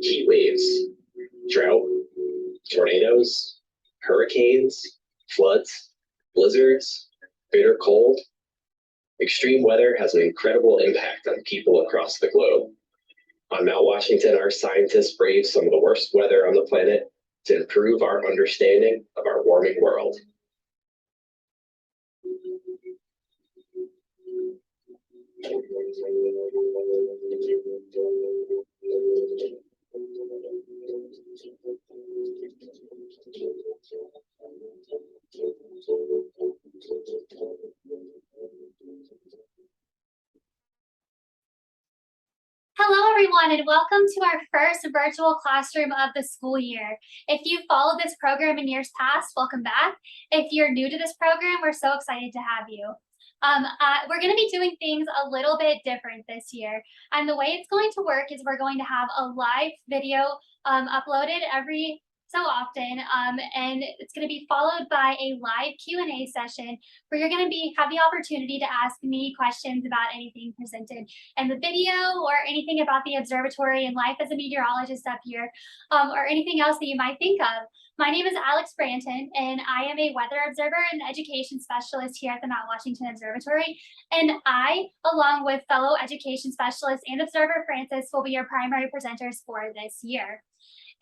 heat waves, drought, tornadoes, hurricanes, floods, blizzards, bitter cold. Extreme weather has an incredible impact on people across the globe. On Mount Washington, our scientists brave some of the worst weather on the planet to improve our understanding of our warming world. Hello, everyone, and welcome to our first virtual classroom of the school year. If you followed this program in years past, welcome back. If you're new to this program, we're so excited to have you. We're going to be doing things a little bit different this year. And the way it's going to work is we're going to have a live video uploaded every so often, and it's going to be followed by a live Q&A session where you're going to have the opportunity to ask me questions about anything presented in the video or anything about the observatory and life as a meteorologist up here, or anything else that you might think of. My name is Alex Branton, and I am a weather observer and education specialist here at the Mount Washington Observatory. And I, along with fellow education specialist and observer Francis, will be your primary presenters for this year.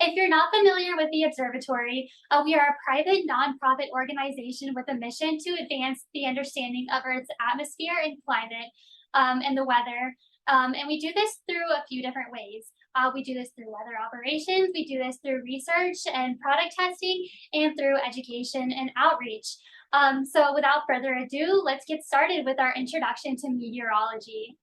If you're not familiar with the observatory, we are a private nonprofit organization with a mission to advance the understanding of Earth's atmosphere and climate and the weather. And we do this through a few different ways. We do this through weather operations, we do this through research and product testing, and through education and outreach. So without further ado, let's get started with our introduction to meteorology.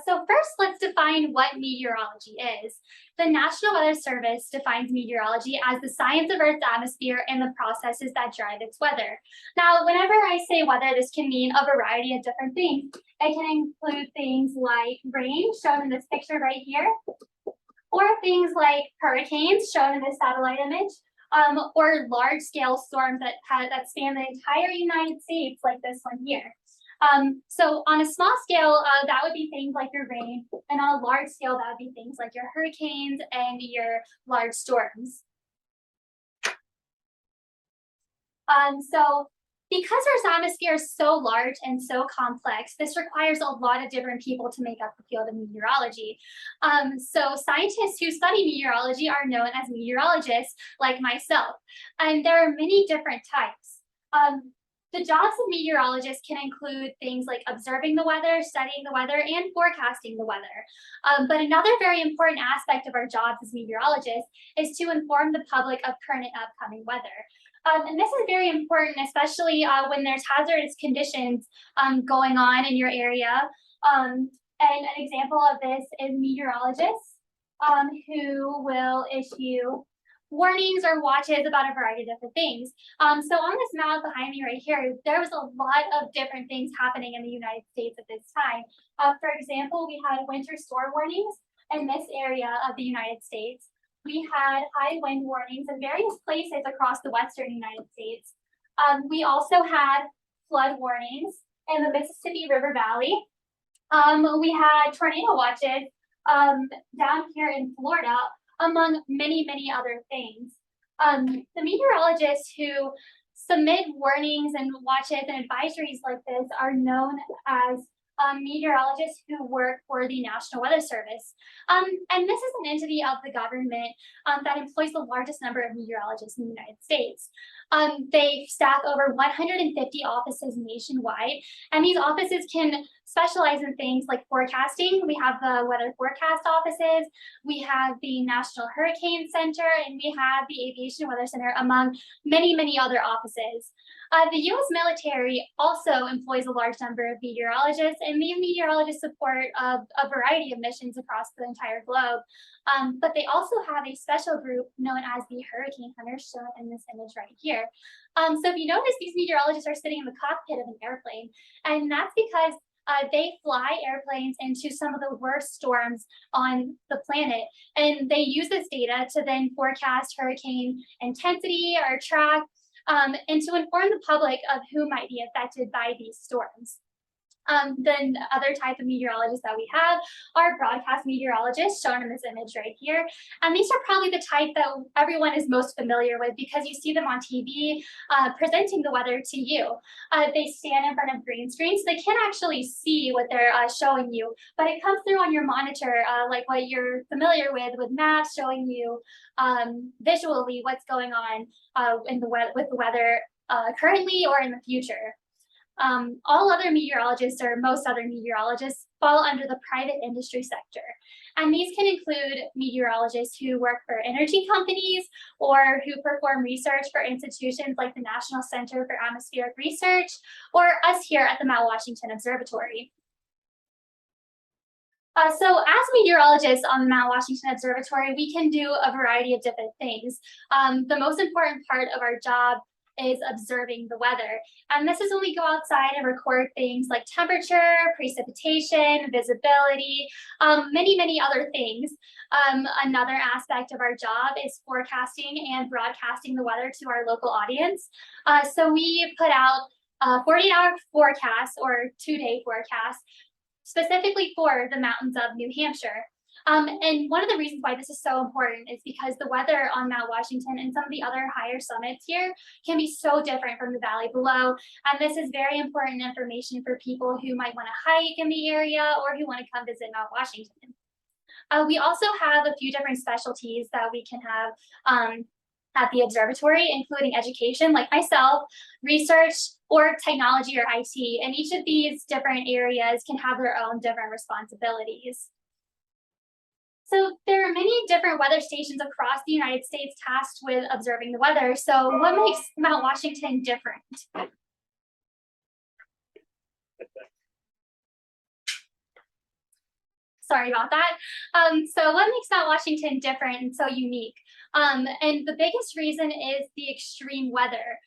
So first, let's define what meteorology is. The National Weather Service defines meteorology as the science of Earth's atmosphere and the processes that drive its weather. Now, whenever I say weather, this can mean a variety of different things. It can include things like rain, shown in this picture right here, or things like hurricanes, shown in this satellite image, or large-scale storms that span the entire United States, like this one here. So on a small scale, that would be things like your rain, and on a large scale, that would be things like your hurricanes and your large storms. So because Earth's atmosphere is so large and so complex, this requires a lot of different people to make up the field of meteorology. So scientists who study meteorology are known as meteorologists, like myself, and there are many different types. The jobs of meteorologists can include things like observing the weather, studying the weather, and forecasting the weather. But another very important aspect of our jobs as meteorologists is to inform the public of current and upcoming weather. And this is very important, especially when there's hazardous conditions going on in your area. And an example of this is meteorologists who will issue warnings or watches about a variety of different things. So on this map behind me right here, there was a lot of different things happening in the United States at this time. For example, we had winter storm warnings in this area of the United States. We had high wind warnings in various places across the western United States. We also had flood warnings in the Mississippi River Valley. We had tornado watches down here in Florida, among many, many other things. The meteorologists who submit warnings and watches and advisories like this are known as meteorologists who work for the National Weather Service. And this is an entity of the government that employs the largest number of meteorologists in the United States. They staff over 150 offices nationwide, and these offices can specialize in things like forecasting. We have the weather forecast offices, we have the National Hurricane Center, and we have the Aviation Weather Center, among many, many other offices. The U.S. military also employs a large number of meteorologists, and these meteorologists support a variety of missions across the entire globe. But they also have a special group known as the Hurricane Hunters, shown in this image right here. So if you notice, these meteorologists are sitting in the cockpit of an airplane, and that's because they fly airplanes into some of the worst storms on the planet, and they use this data to then forecast hurricane intensity or track, and to inform the public of who might be affected by these storms. The other type of meteorologists that we have are broadcast meteorologists, shown in this image right here. And these are probably the type that everyone is most familiar with because you see them on TV presenting the weather to you. They stand in front of green screens, so they can't actually see what they're showing you, but it comes through on your monitor, like what you're familiar with maps showing you visually what's going on with the weather currently or in the future. All other meteorologists or most other meteorologists fall under the private industry sector. And these can include meteorologists who work for energy companies or who perform research for institutions like the National Center for Atmospheric Research or us here at the Mount Washington Observatory. So as meteorologists on the Mount Washington Observatory, we can do a variety of different things. The most important part of our job is observing the weather. And this is when we go outside and record things like temperature, precipitation, visibility, many other things. Another aspect of our job is forecasting and broadcasting the weather to our local audience. So we put out 48-hour forecasts or 2-day forecasts specifically for the mountains of New Hampshire. And one of the reasons why this is so important is because the weather on Mount Washington and some of the other higher summits here can be so different from the valley below. And this is very important information for people who might want to hike in the area or who want to come visit Mount Washington. We also have a few different specialties that we can have at the observatory, including education, like myself, research, or technology or IT. And each of these different areas can have their own different responsibilities. So there are many different weather stations across the United States tasked with observing the weather. So what makes Mount Washington different? Sorry about that. So what makes Mount Washington different and so unique? And the biggest reason is the extreme weather.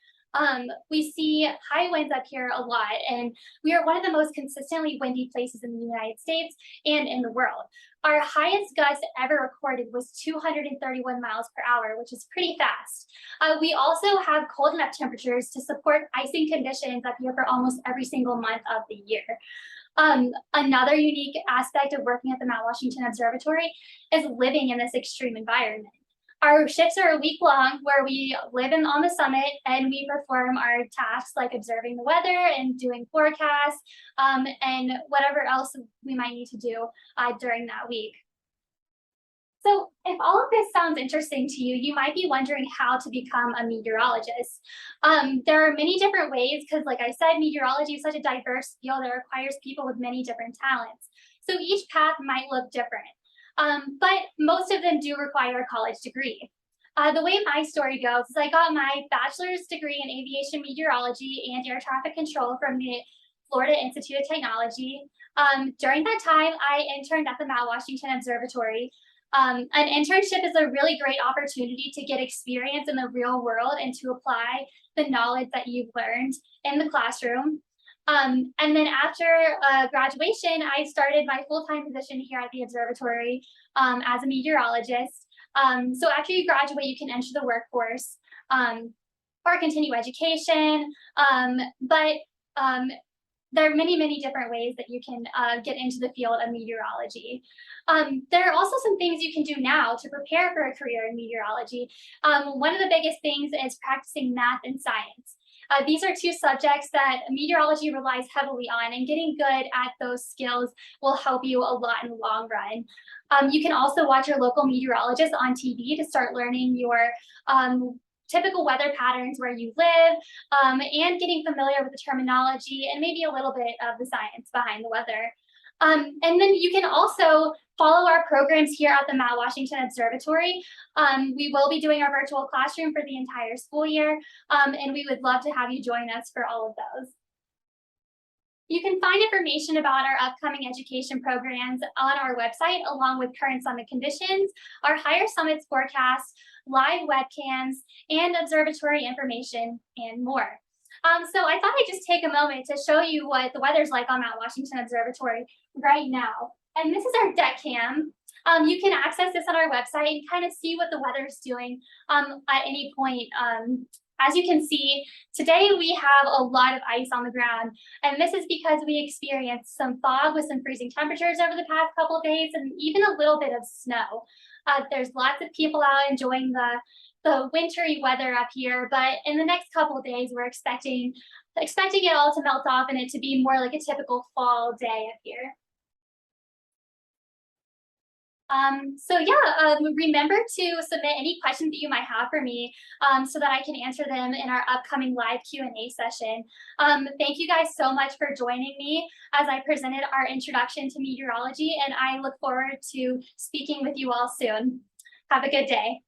We see high winds up here a lot, and we are one of the most consistently windy places in the United States and in the world. Our highest gust ever recorded was 231 miles per hour, which is pretty fast. We also have cold enough temperatures to support icing conditions up here for almost every single month of the year. Another unique aspect of working at the Mount Washington Observatory is living in this extreme environment. Our shifts are a week long where we live on the summit and we perform our tasks like observing the weather and doing forecasts and whatever else we might need to do during that week. So if all of this sounds interesting to you, you might be wondering how to become a meteorologist. There are many different ways because, like I said, meteorology is such a diverse field that requires people with many different talents. So each path might look different. But most of them do require a college degree. The way my story goes is I got my bachelor's degree in aviation meteorology and air traffic control from the Florida Institute of Technology. During that time, I interned at the Mount Washington Observatory. An internship is a really great opportunity to get experience in the real world and to apply the knowledge that you've learned in the classroom. And then after graduation, I started my full-time position here at the observatory as a meteorologist. So after you graduate, you can enter the workforce or continue education. But there are many different ways that you can get into the field of meteorology. There are also some things you can do now to prepare for a career in meteorology. One of the biggest things is practicing math and science. These are two subjects that meteorology relies heavily on, and getting good at those skills will help you a lot in the long run. You can also watch your local meteorologist on TV to start learning your typical weather patterns where you live, and getting familiar with the terminology and maybe a little bit of the science behind the weather. And then you can also follow our programs here at the Mount Washington Observatory. We will be doing our virtual classroom for the entire school year, and we would love to have you join us for all of those. You can find information about our upcoming education programs on our website, along with current summit conditions, our higher summits forecast, live webcams, and observatory information, and more. So I thought I'd just take a moment to show you what the weather's like on Mount Washington Observatory right now. And this is our deck cam. You can access this on our website and kind of see what the weather's doing at any point As you can see, today we have a lot of ice on the ground, and this is because we experienced some fog with some freezing temperatures over the past couple of days and even a little bit of snow. There's lots of people out enjoying the wintry weather up here, but in the next couple of days, we're expecting it all to melt off and it to be more like a typical fall day up here. Remember to submit any questions that you might have for me so that I can answer them in our upcoming live Q&A session. Thank you guys so much for joining me as I presented our introduction to meteorology, and I look forward to speaking with you all soon. Have a good day.